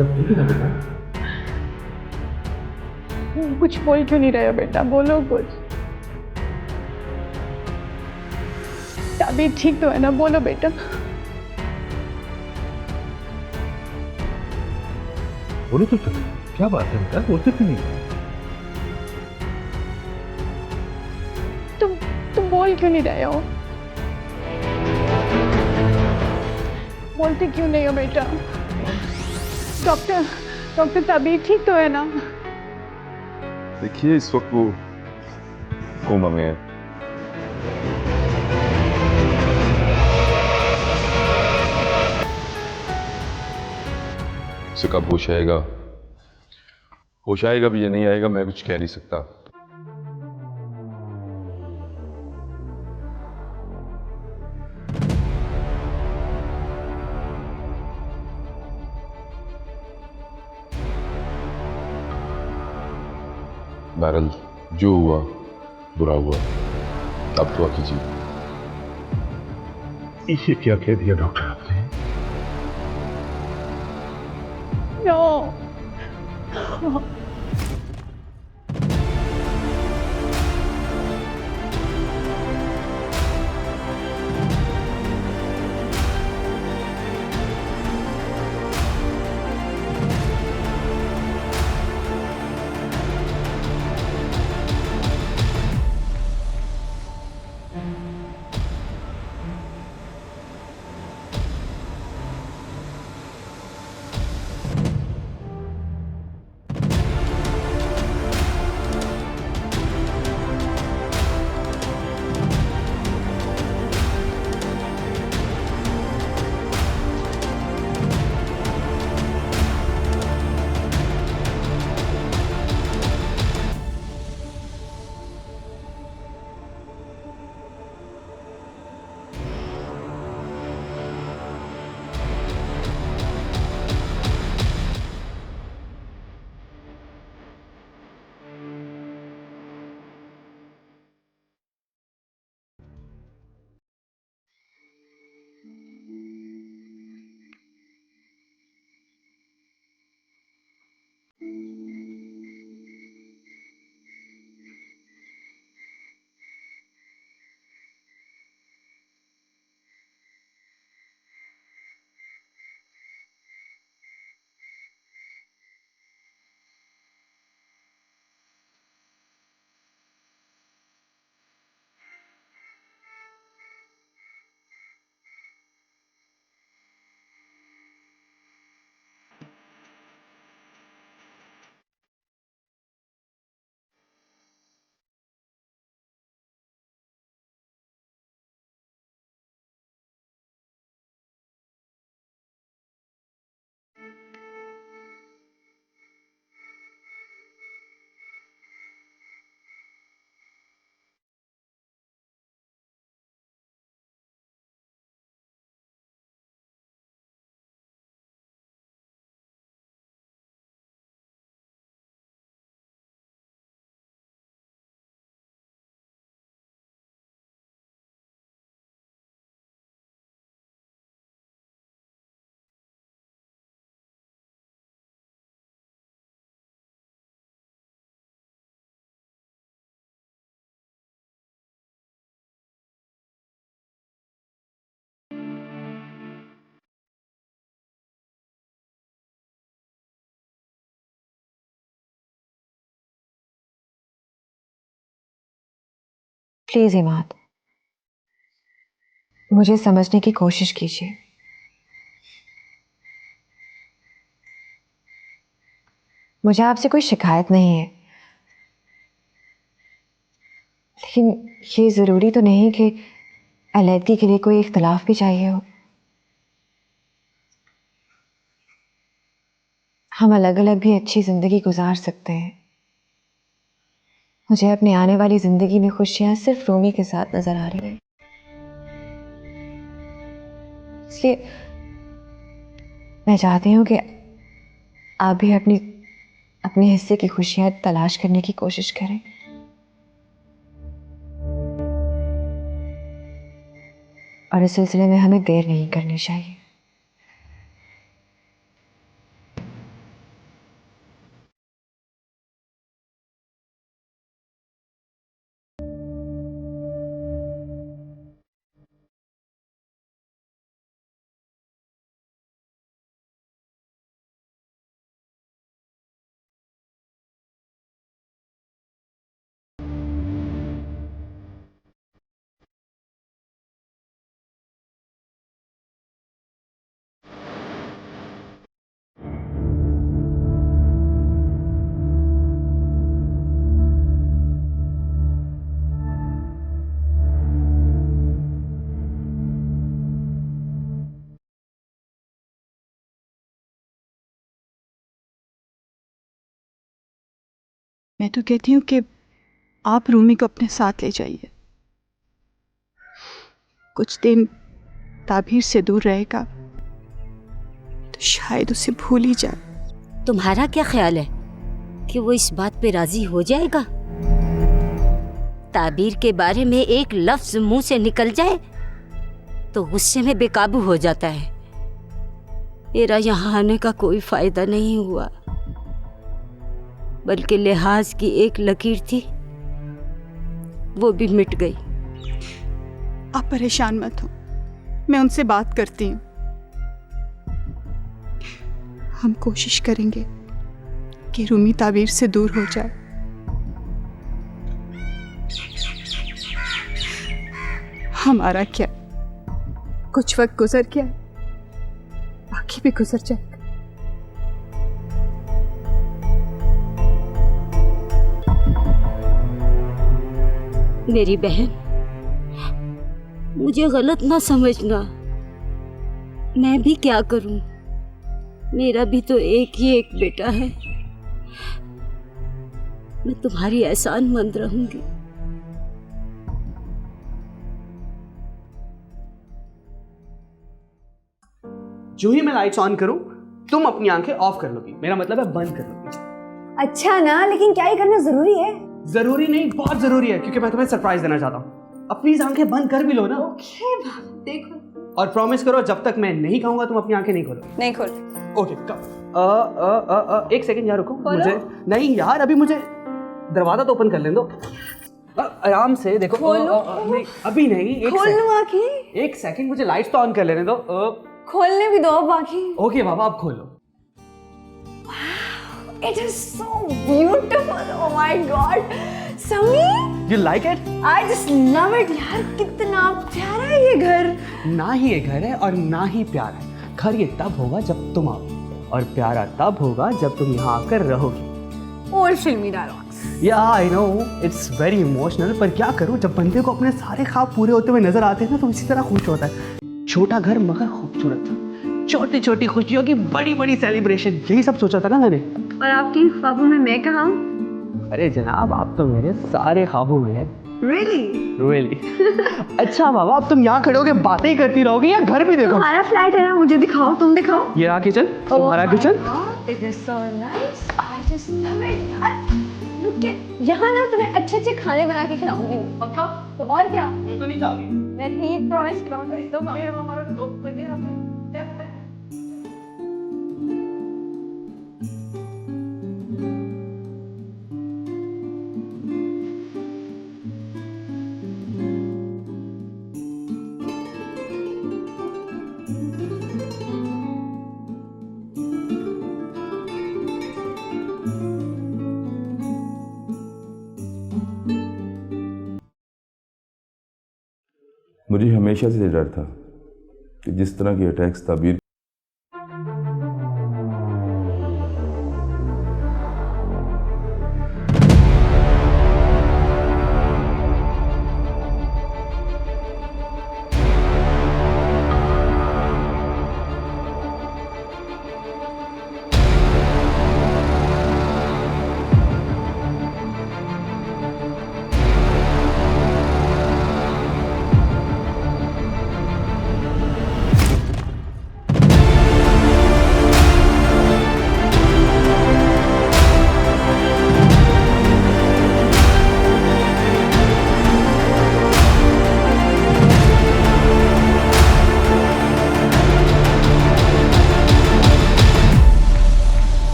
सब ठीक है ना बेटा? कुछ बोल क्यों नहीं रहे हो बेटा, बोलो कुछ। तबीयत ठीक तो है ना, बोलो बेटा। बोलो तो चलो, क्या बात है बेटा, बोलते क्यों नहीं? तुम तुम बोल क्यों नहीं रहे हो? बोलते क्यों नहीं हो बेटा? डॉक्टर, डॉक्टर तबीयत ठीक तो है ना? देखिए इस वक्त वो कोमा में है। उसे कब होश आएगा भी या नहीं आएगा मैं कुछ कह नहीं सकता। बहरहाल जो हुआ बुरा हुआ, अब दुआ कीजिए। ये क्या कह दिया डॉक्टर आपने? नो। प्लीज इमाद, मुझे समझने की कोशिश कीजिए। मुझे आपसे कोई शिकायत नहीं है, लेकिन ये ज़रूरी तो नहीं कि अलैदगी के लिए कोई इख्तलाफ भी चाहिए हो। हम अलग अलग भी अच्छी ज़िंदगी गुजार सकते हैं। मुझे अपनी आने वाली ज़िंदगी में खुशियाँ सिर्फ रूमी के साथ नज़र आ रही है, इसलिए मैं चाहती हूँ कि आप भी अपनी अपने हिस्से की खुशियाँ तलाश करने की कोशिश करें। और इस सिलसिले में हमें देर नहीं करनी चाहिए। मैं तो कहती हूँ कि आप रूमी को अपने साथ ले जाइए। कुछ दिन ताबीर से दूर रहेगा तो शायद उसे भूल ही जाए। तुम्हारा क्या ख्याल है कि वो इस बात पे राजी हो जाएगा? ताबीर के बारे में एक लफ्ज मुंह से निकल जाए तो गुस्से में बेकाबू हो जाता है। मेरा यहाँ आने का कोई फायदा नहीं हुआ, बल्कि लिहाज की एक लकीर थी, वो भी मिट गई। आप परेशान मत हो, मैं उनसे बात करती हूँ। हम कोशिश करेंगे कि रूमी ताबीर से दूर हो जाए। हमारा क्या, कुछ वक्त गुजर गया, बाकी भी गुजर जाएगा। मेरी बहन, मुझे गलत ना समझना, मैं भी क्या करूं? मेरा भी तो एक ही एक बेटा है। मैं तुम्हारी एहसानमंद रहूंगी। जो ही मैं लाइट्स ऑन करूं, तुम अपनी आंखें ऑफ कर लोगी। मेरा मतलब है बंद कर लोगी। अच्छा ना, लेकिन क्या ये करना जरूरी है? जरूरी नहीं, बहुत जरूरी है, क्योंकि मैं तुम्हें सरप्राइज देना चाहता हूँ। अब प्लीज आंखें बंद कर भी लो ना। ओके देखो। और प्रॉमिस करो, जब तक मैं नहीं कहूंगा तुम अपनी आंखें नहीं खोलो। नहीं खोल। ओके, एक सेकंड यार, रुको। मुझे नहीं यार, अभी मुझे दरवाजा तो ओपन कर लेने दो। आराम से देखो। नहीं, अभी नहीं, खोल लो आंखें। एक सेकंड, मुझे लाइट्स तो ऑन कर लेने दो। खोलने भी दो अब आंखें। ओके बाबा, अब खोलो। It is so beautiful. Oh my God. समी, You like it? I just love it यार, कितना प्यारा है ये घर। ना ही ये घर है और ना ही प्यार है। घर ये तब होगा जब तुम आओ, और प्यारा तब होगा जब तुम यहाँ आकर रहोगी। और फिल्मी dialogues. Yeah, I know, it's very emotional, पर क्या करूँ, जब बंदे को अपने सारे ख्वाब पूरे होते हुए नजर आते हैं ना, तो इसी तरह खुश होता है। छोटा घर मगर खूबसूरत, छोटी छोटी खुशियों की बड़ी बड़ी सेलिब्रेशन, यही सब सोचा था ना मैंने। और आपके ख्वाबों में मैं कहाँ हूँ? अरे जनाब, आप तो मेरे सारे ख्वाबों में हैं। Really? अच्छा बाबा, अब तुम यहाँ खड़े होके बातें ही करती रहोगी या घर भी देखो? हमारा फ्लैट है ना, मुझे दिखाओ, तुम दिखाओ। ये रहा किचन, तुम्हारा kitchen. It is so nice. I just love it. Look at, यहाँ ना तुम्हें अच्छे अच्छे खाने बना के खिलाऊंगी। पक्का? तो और क्या? तो नहीं जाओगी? मैं नहीं प्रॉमिस करूँगी। तो हमारा दोस्त वगैरह। मुझे हमेशा से डर था कि जिस तरह के अटैक्स ताबीर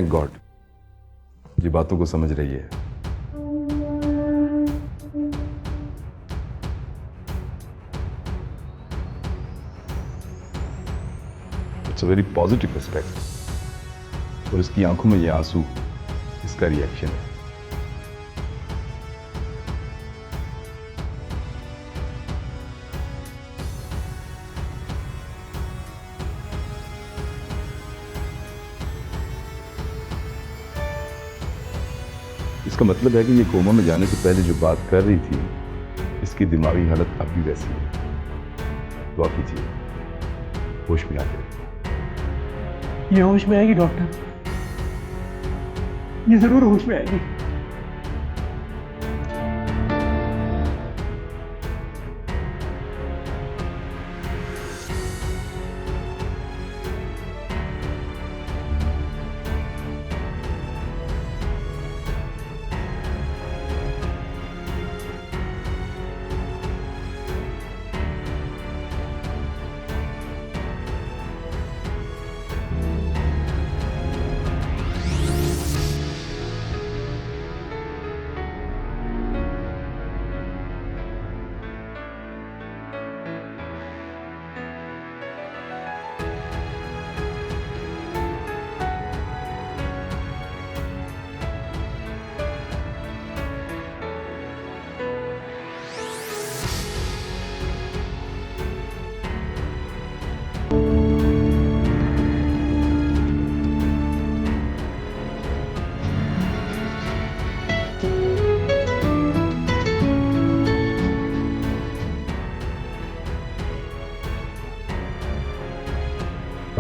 थैंक गॉड ये बातों को समझ रही है। It's a very positive aspect. और इसकी आंखों में ये आंसू इसका रिएक्शन है। इसका मतलब है कि ये कोमा में जाने से पहले जो बात कर रही थी इसकी दिमागी हालत अब भी वैसी है। दुआ कीजिए होश में आके रहे। ये होश में आएगी डॉक्टर, ये जरूर होश में आएगी।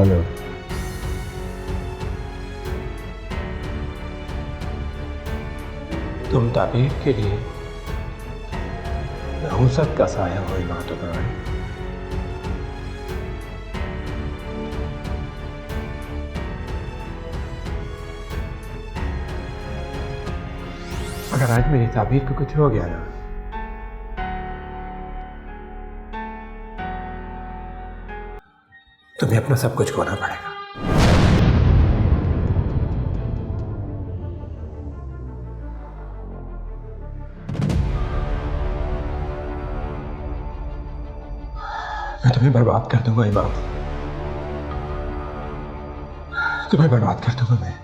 हेलो, तुम ताबीर के लिए नहुसत का साया हो इमारत बनाए। अगर आज मेरी ताबीर को कुछ हो गया ना, तुम्हें अपना सब कुछ खोना पड़ेगा। मैं तुम्हें बर्बाद कर दूंगा इमाम, तुम्हें बर्बाद कर दूंगा मैं।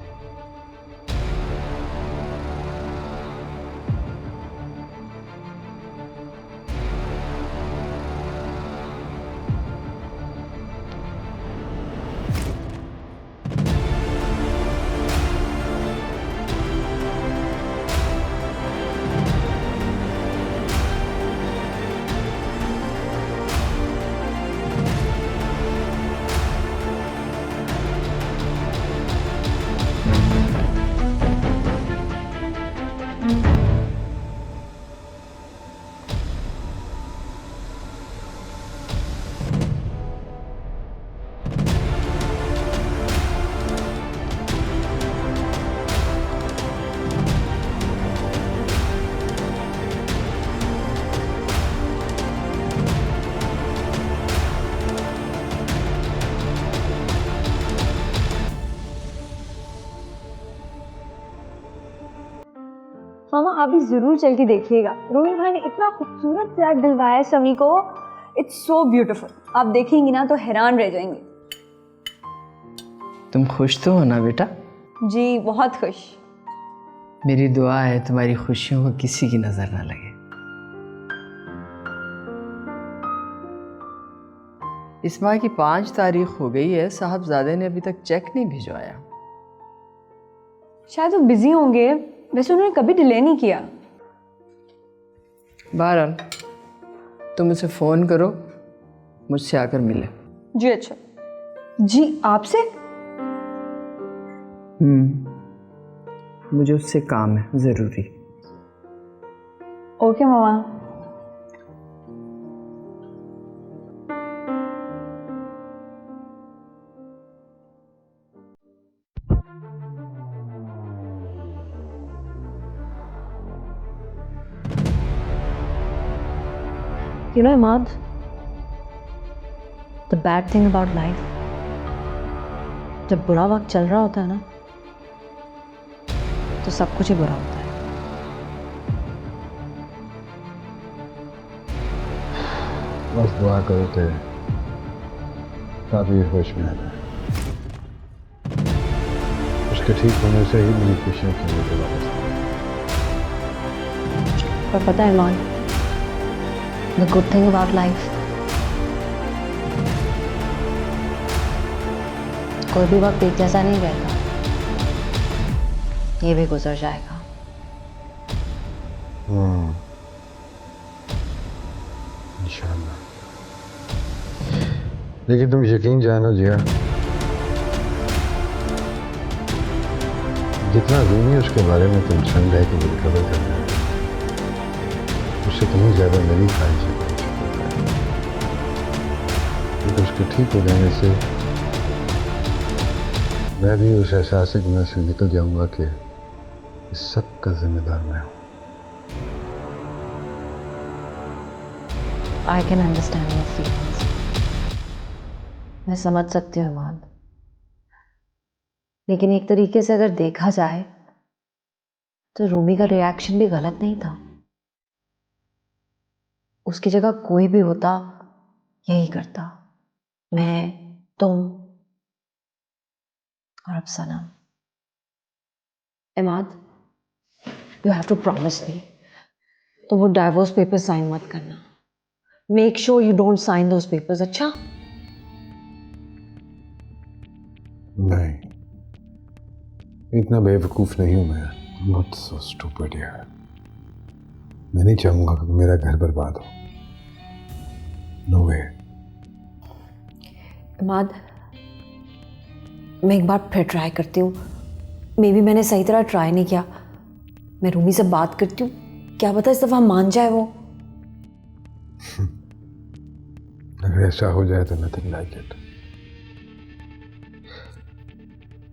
मामा आप भी जरूर चल के देखिएगा। रोहित भाई ने इतना खूबसूरत फ्लैट दिलवाया है समी को। It's so beautiful. आप देखेंगी ना तो हैरान रह जाएंगे। तुम खुश तो हो ना बेटा? जी बहुत खुश। मेरी दुआ है तुम्हारी खुशियों को किसी की नजर ना लगे। इस माह की 5 तारीख हो गई है, साहबजादे ने अभी तक चेक नहीं भिजवाया। शायद वो बिजी होंगे, वैसे उन्होंने कभी डिले नहीं किया। बहरहाल तुम उसे फ़ोन करो, मुझसे आकर मिले। जी अच्छा। जी आपसे? मुझे उससे काम है ज़रूरी। Okay mama. You know, Imad, the bad thing about life, जब बुरा वक्त चल रहा होता है ना, तो सब कुछ ही बुरा होता है। बस दुआ करो थे काफी होश में आ जाए। उसके ठीक होने से ही मेरी खुशियाँ खेलने के वापस आ गई। पर पता है Irman, the good thing about life, कोई भी वक्त एक जैसा नहीं रहता, ये भी गुजर जाएगा। इंशाल्लाह। लेकिन तुम यकीन जानो जिया, जितना रूमी उसके बारे में कंसर्न है कि मुझे खबर करना है, उससे कहीं ज्यादा मेरी ख्वाहिश है क्योंकि उसके ठीक हो जाने से मैं भी उस एहसास से गुनाह से निकल जाऊंगा कि इस सब का जिम्मेदार मैं हूं। I can understand your feelings, मैं समझ सकती हूँ इरमान, लेकिन एक तरीके से अगर देखा जाए तो रूमी का रिएक्शन भी गलत नहीं था। उसकी जगह कोई भी होता यही करता, मैं, तुम और अब सनम। Imad, you have to promise me, तो वो डाइवोर्स पेपर साइन मत करना। Make sure you don't sign those papers, अच्छा? नहीं, इतना बेवकूफ नहीं हूं मैं। नॉट सो स्टूपिड यार। मैं नहीं चाहूंगा कि मेरा घर बर्बाद हो। नो वे। इमाद, मैं एक बार फिर ट्राई करती हूँ। मे बी मैंने सही तरह ट्राई नहीं किया। मैं रूमी से बात करती हूँ, क्या पता इस दफा मान जाए वो। अगर ऐसा हो जाए तो नथिंग लाइक इट।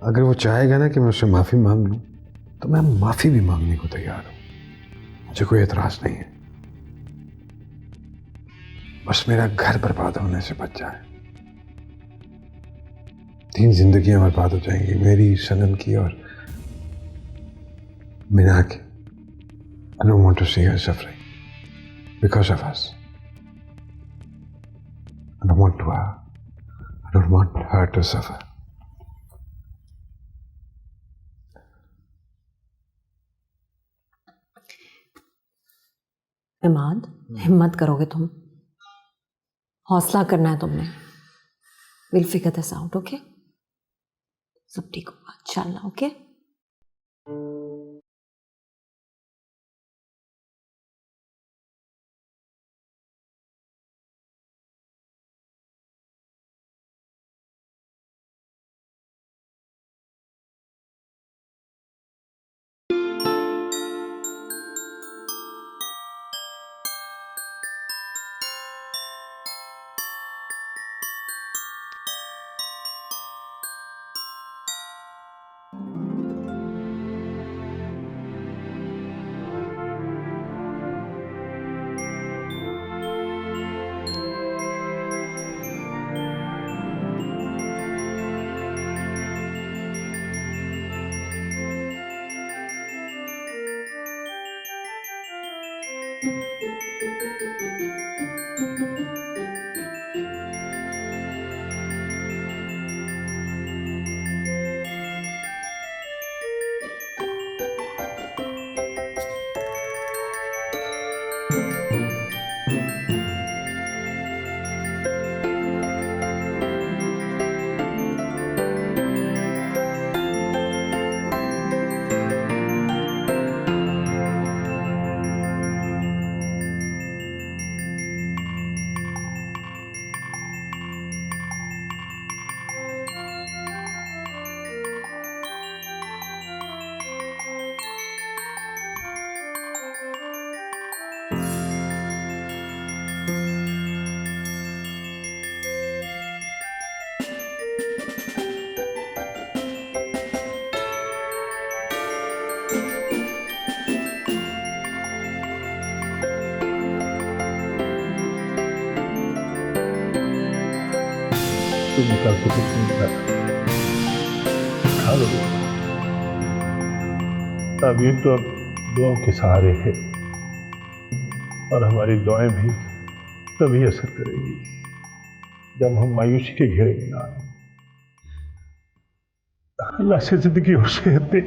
अगर वो चाहेगा ना कि मैं उससे माफी मांग लूं, तो मैं माफी भी मांगने को तैयार हूं। मुझे कोई एतराज नहीं है, बस मेरा घर बर्बाद होने से बच जाए। 3 जिंदगियां बर्बाद हो जाएंगी, मेरी, सनम की और मीना की। I don't want to see her suffering because of us. I don't want her to suffer. Imad, हिम्मत करोगे तुम, हौसला करना है तुमने। Will figure this out, okay? सब ठीक होगा इंशाल्लाह, ओके? तुम निकाल के कुछ नहीं खा लो। ताबीर तो अब दुआओं के सहारे है और हमारी दुआएं भी तभी असर करेगी जब हम मायूसी के घेरे में ना आए। अल्लाह से जिंदगी और सेहत दे।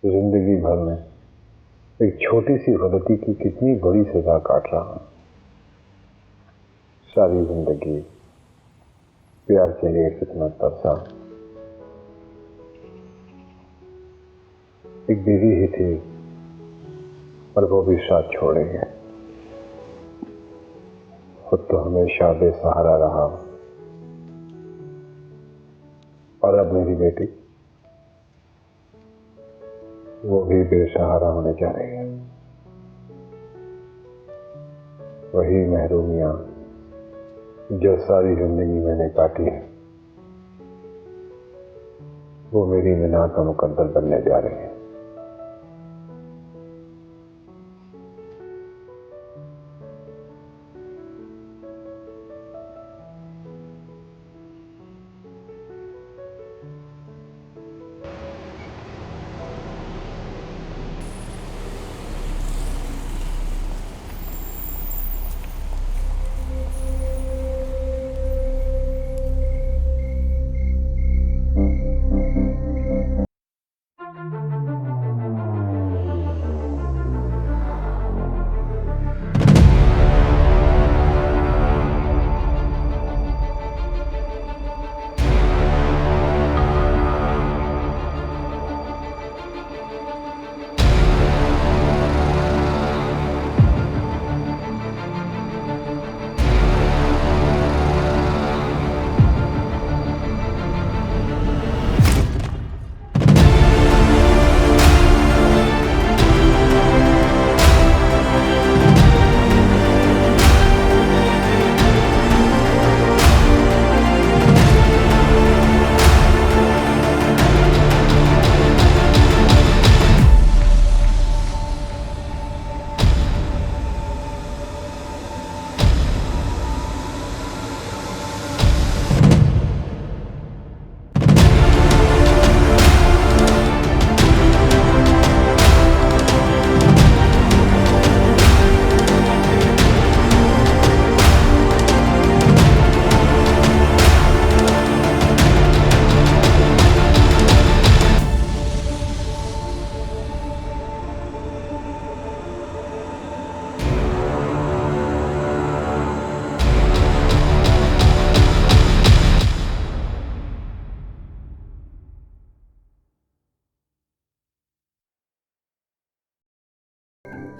जिंदगी भर में एक छोटी सी गलती की कितनी बड़ी सजा काट रहा हूं। सारी जिंदगी प्यार के लिए कितना तरसा। एक बीवी ही थी पर वो भी साथ छोड़े गए। खुद तो हमेशा बेसहारा रहा और अब मेरी बेटी वो भी बेसहारा होने जा रही है। वही महरूमियां जो सारी जिंदगी मैंने काटी है वो मेरी मीना का मुकद्दर बनने जा रही है।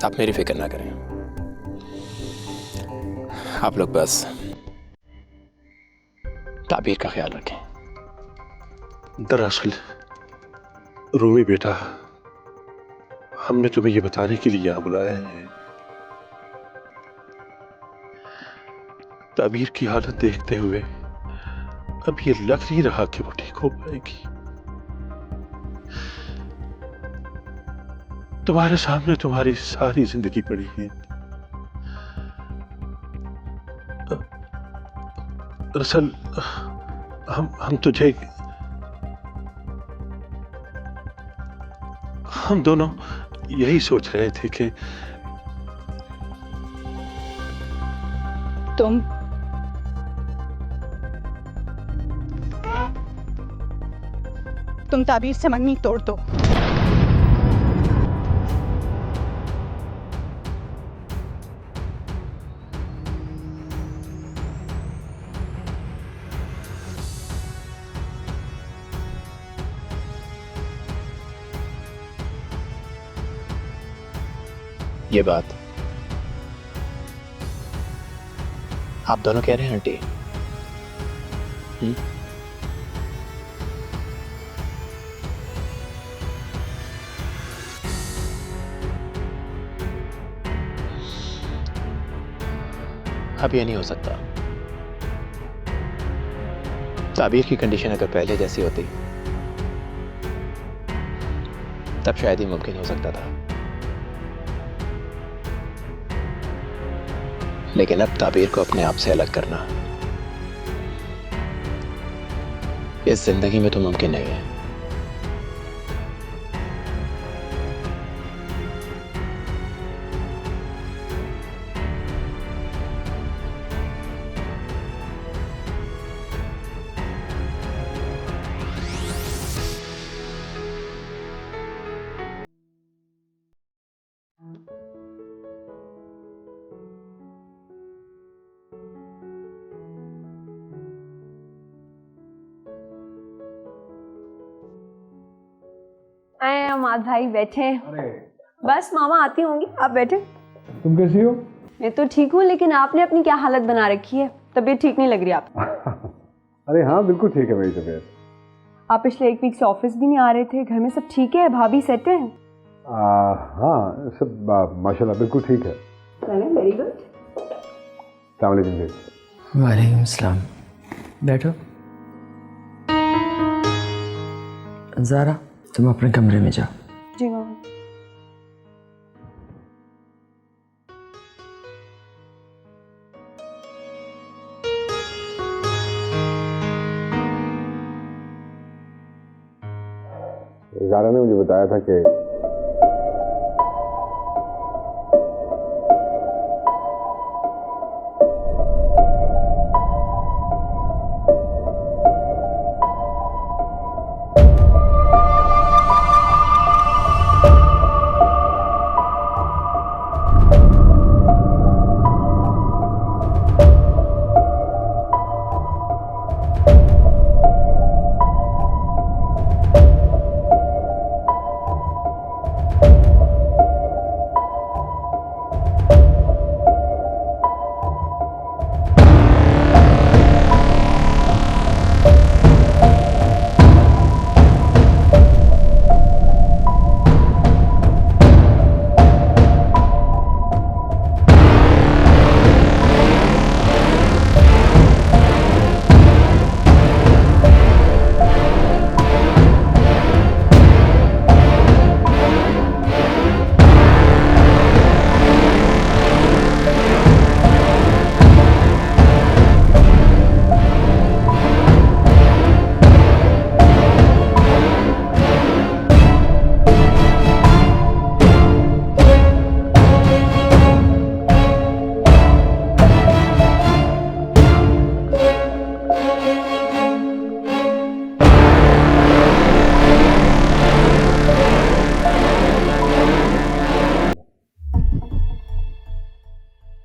आप मेरी फिक्र ना करें, आप लोग बस ताबीर का ख्याल रखें। दरअसल रूमी बेटा, हमने तुम्हें ये बताने के लिए यहां बुलाया है। ताबीर की हालत देखते हुए अब ये लग नहीं रहा कि वो ठीक हो पाएगी। तुम्हारे सामने तुम्हारी सारी जिंदगी पड़ी है। दरअसल हम तुझे, हम दोनों यही सोच रहे थे कि तुम ताबीर से मंगनी तोड़ दो। ये बात आप दोनों कह रहे हैं आंटी? अब ये नहीं हो सकता। ताबीर की कंडीशन अगर पहले जैसी होती तब शायद ही मुमकिन हो सकता था, लेकिन अब ताबीर को अपने आप से अलग करना इस जिंदगी में तो मुमकिन नहीं है। आए अमाद भाई बैठे हैं। बस मामा आती होंगी, आप बैठे। तुम कैसी हो? मैं तो ठीक हूँ, लेकिन आपने अपनी क्या हालत बना रखी है, तबीयत ठीक नहीं लग रही आप। अरे हाँ बिल्कुल ठीक है मेरी तबीयत। आप पिछले 1 वीक से ऑफिस भी नहीं आ रहे थे, घर में सब ठीक है, भाभी सेट है? हाँ सब माशाल्लाह बिल्कुल ठीक है। Very good. अस्सलाम वालेकुम जी। वालेकुम सलाम। बैठो। ज़ारा तुम अपने कमरे में जाओ। जी मामा। ज़ारा ने मुझे बताया था कि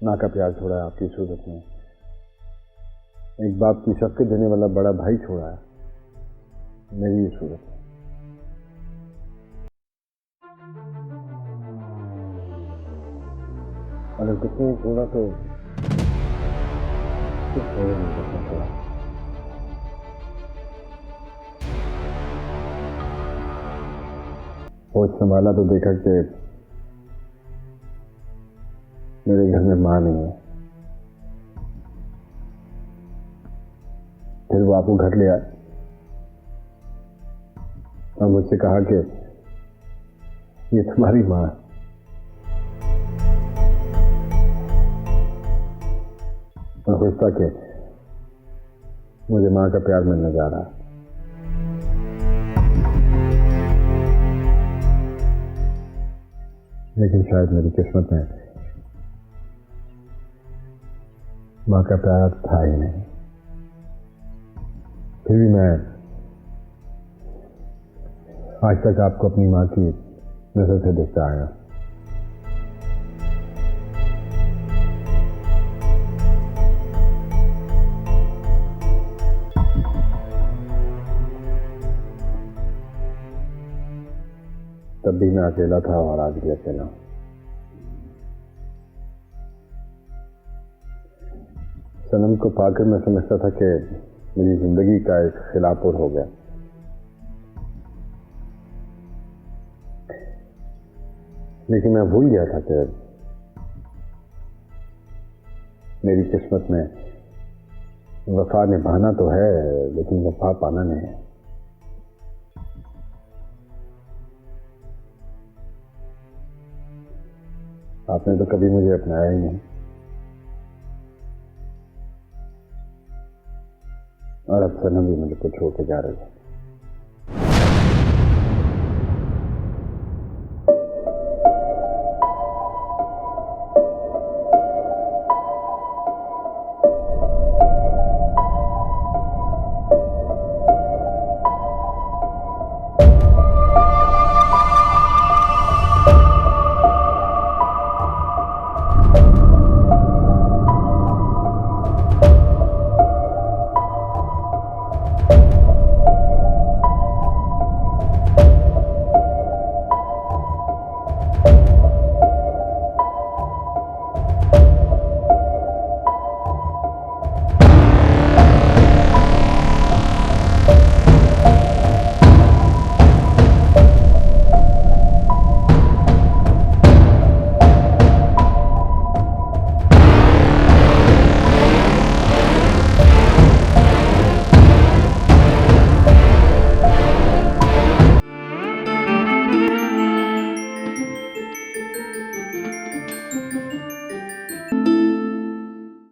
माँ का प्यार छोड़ा है आपकी सूरत में, एक बाप की शफ़क़त देने वाला बड़ा भाई छोड़ा है मेरी सूरत में। अगर कुछ नहीं छोड़ा तो कुछ छोड़ नहीं सकता थोड़ा। सोच संभाला तो देखा कि मेरे घर में माँ नहीं है, फिर वो आपको घर ले आए और मुझसे कहा कि ये तुम्हारी माँ है। मैं खुश था कि मुझे माँ का प्यार मिलने जा रहा है। लेकिन शायद मेरी किस्मत में माँ का प्यार था ही नहीं। फिर भी मैं आज तक आपको अपनी माँ की नजर से देखता आया। तब भी मैं अकेला था और आज भी अकेला हूं। सनम को पाकर मैं समझता था कि मेरी जिंदगी का एक खिलापुर हो गया, लेकिन मैं भूल गया था कि मेरी किस्मत में वफा निभाना तो है, लेकिन वफा पाना नहीं है। आपने तो कभी मुझे अपनाया ही नहीं, और अब सनम भी मुझे को छोड़ के जा रही है।